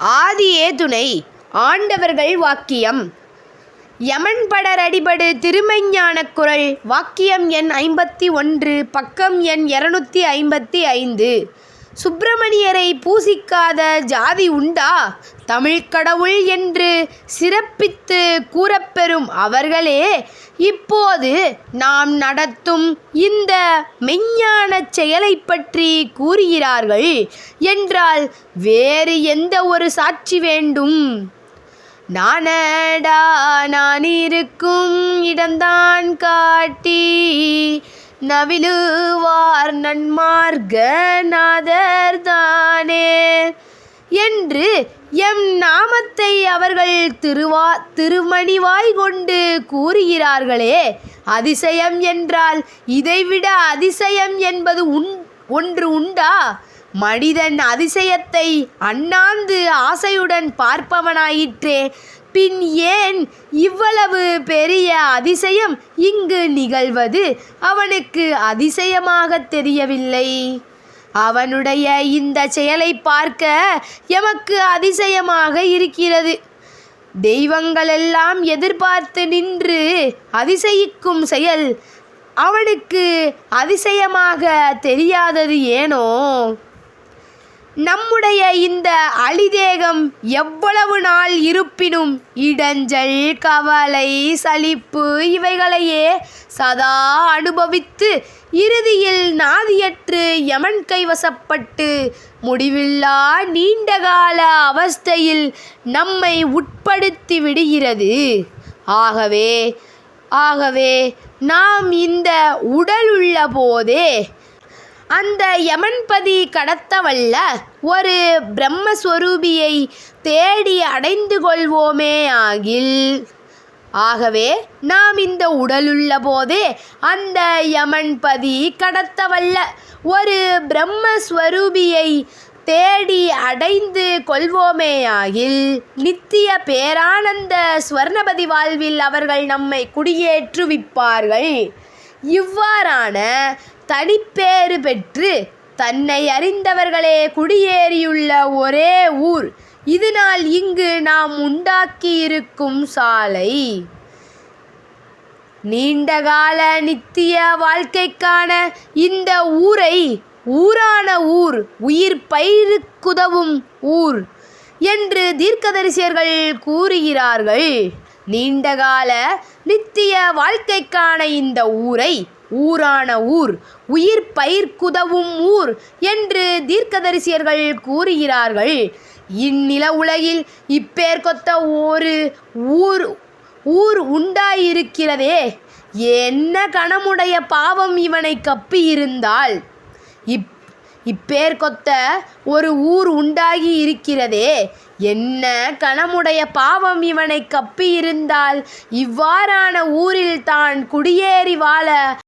ஆதியே துணை. ஆண்டவர்கள் வாக்கியம். யமன்படர் அடிபடு திருமெஞ்ஞானக் குறள். வாக்கியம் எண் 51, பக்கம் எண் 255. சுப்பிரமணியரை பூசிக்காத ஜாதி உண்டா? தமிழ்க் கடவுள் என்று சிறப்பித்து கூறப்பெறும் அவர்களே இப்போது நாம் நடத்தும் இந்த மெய்ஞ்ஞானச் செயலைப் பற்றி கூறுகிறார்கள் என்றால் வேறு எந்த ஒரு சாட்சி வேண்டும்? நானடா நான் இருக்கும் இடந்தான் காட்டி நவிலுவார் நன்மார்க்க நாதர்தானே என்று எம் நாமத்தை அவர்கள் திருமணிவாய் கொண்டு கூறுகிறார்களே. அதிசயம் என்றால் இதைவிட அதிசயம் என்பது ஒன்று உண்டா? மனிதன் அதிசயத்தை அண்ணாந்து ஆசையுடன் பார்ப்பவனாயிற்றே, பின் ஏன் இவ்வளவு பெரிய அதிசயம் இங்கு நிகழ்வது அவனுக்கு அதிசயமாக தெரியவில்லை? அவனுடைய இந்த செயலை பார்க்க எமக்கு அதிசயமாக இருக்கிறது. தெய்வங்களெல்லாம் எதிர்பார்த்து நின்று அதிசயிக்கும் செயல் அவனுக்கு அதிசயமாக தெரியாதது ஏனோ? நம்முடைய இந்த அலிதேகம் எவ்வளவு நாள் இருப்பினும் இடைஞ்சல், கவலை, சலிப்பு இவைகளையே சதா அனுபவித்து இறுதியில் நாதியற்று யமன் கைவசப்பட்டு முடிவில்லா நீண்டகால அவஸ்தையில் நம்மை உட்படுத்தி விடுகிறது. ஆகவே நாம் இந்த உடலுள்ள போதே அந்த யமன்பதி கடத்தவல்ல ஒரு பிரம்மஸ்வரூபியை தேடி அடைந்து கொள்வோமே ஆகில். ஆகவே நாம் இந்த உடலுள்ள போதே அந்த யமன்பதி கடத்தவல்ல ஒரு பிரம்மஸ்வரூபியை தேடி அடைந்து கொள்வோமேயாகில் நித்திய பேரானந்த ஸ்வர்ணபதி வாழ்வில் அவர்கள் நம்மை குடியேற்றுவிப்பார்கள். இவ்வாறான தனிப்பேறு பெற்று தன்னை அறிந்தவர்களே குடியேறியுள்ள ஒரே ஊர் இதுநாள் இங்கு நாம் உண்டாக்கியிருக்கும் சாலை. நீண்டகால நித்திய வாழ்க்கைக்கான இந்த ஊரை ஊரான ஊர், உயிர் பயிருக்குதவும் ஊர் என்று தீர்க்கதரிசியர்கள் கூறுகிறார்கள். நீண்டகால நித்திய வாழ்க்கைக்கான இந்த ஊரை ஊரான ஊர், உயிர் பயிர்க்குதவும் ஊர் என்று தீர்க்கதரிசியர்கள் கூறுகிறார்கள். இந்நில உலகில் இப்பேர்க்கொத்த ஒரு ஊர் உண்டாயிருக்கிறதே, என்ன கணமுடைய பாவம் இவனை கப்பியிருந்தால்? இப்பேர்க்கொத்த ஒரு ஊர் உண்டாகி இருக்கிறதே, என்ன கணமுடைய பாவம் இவனை கப்பியிருந்தால் இவ்வாறான ஊரில் தான் குடியேறி வாழ